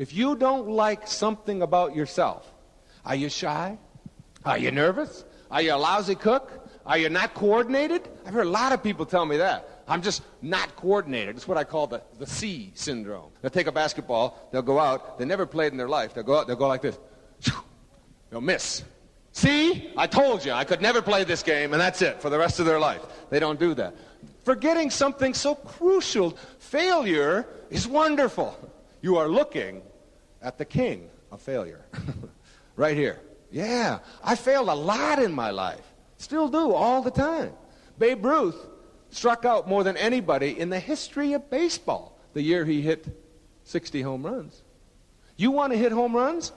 If you don't like something about yourself, are you shy? Are you nervous? Are you a lousy cook? Are you not coordinated? I've heard a lot of people tell me that. I'm just not coordinated. It's what I call the C syndrome. They'll take a basketball, they'll go out, they never played in their life. They'll go out, they'll go like this. They'll miss. See? I told you I could never play this game, and that's it for the rest of their life. They don't do that. Forgetting something so crucial, failure is wonderful. You are looking at the king of failure. Right here. Yeah, I failed a lot in my life. Still do all the time. Babe Ruth struck out more than anybody in the history of baseball the year he hit 60 home runs. You want to hit home runs?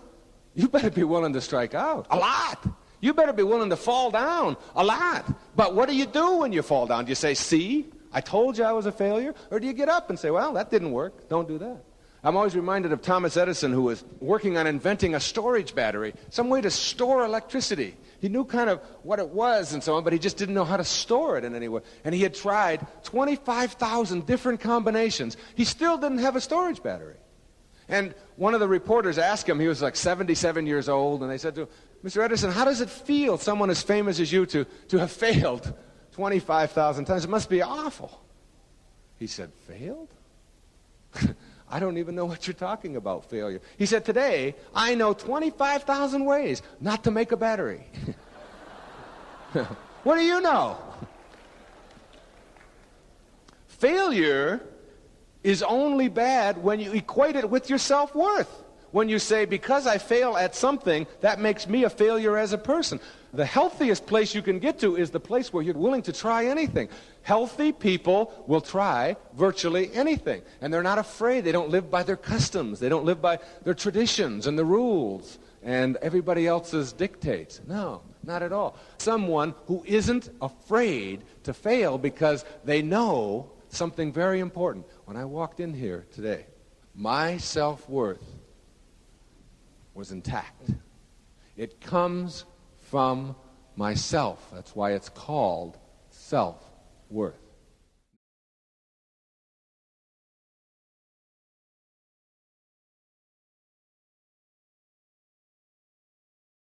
You better be willing to strike out. A lot. You better be willing to fall down. A lot. But what do you do when you fall down? Do you say, see, I told you I was a failure? Or do you get up and say, well, that didn't work. Don't do that. I'm always reminded of Thomas Edison, who was working on inventing a storage battery, some way to store electricity. He knew kind of what it was and so on, but he just didn't know how to store it in any way. And he had tried 25,000 different combinations. He still didn't have a storage battery. And one of the reporters asked him, he was like 77 years old, and they said to him, Mr. Edison, how does it feel, someone as famous as you, to have failed 25,000 times? It must be awful. He said, failed? I don't even know what you're talking about, failure. He said, today, I know 25,000 ways not to make a battery. What do you know? Failure is only bad when you equate it with your self-worth. When you say, because I fail at something, that makes me a failure as a person. The healthiest place you can get to is the place where you're willing to try anything. Healthy people will try virtually anything. And they're not afraid. They don't live by their customs. They don't live by their traditions and the rules and everybody else's dictates. No, not at all. Someone who isn't afraid to fail because they know something very important. When I walked in here today, my self-worth was intact. It comes from myself. That's why it's called self-worth.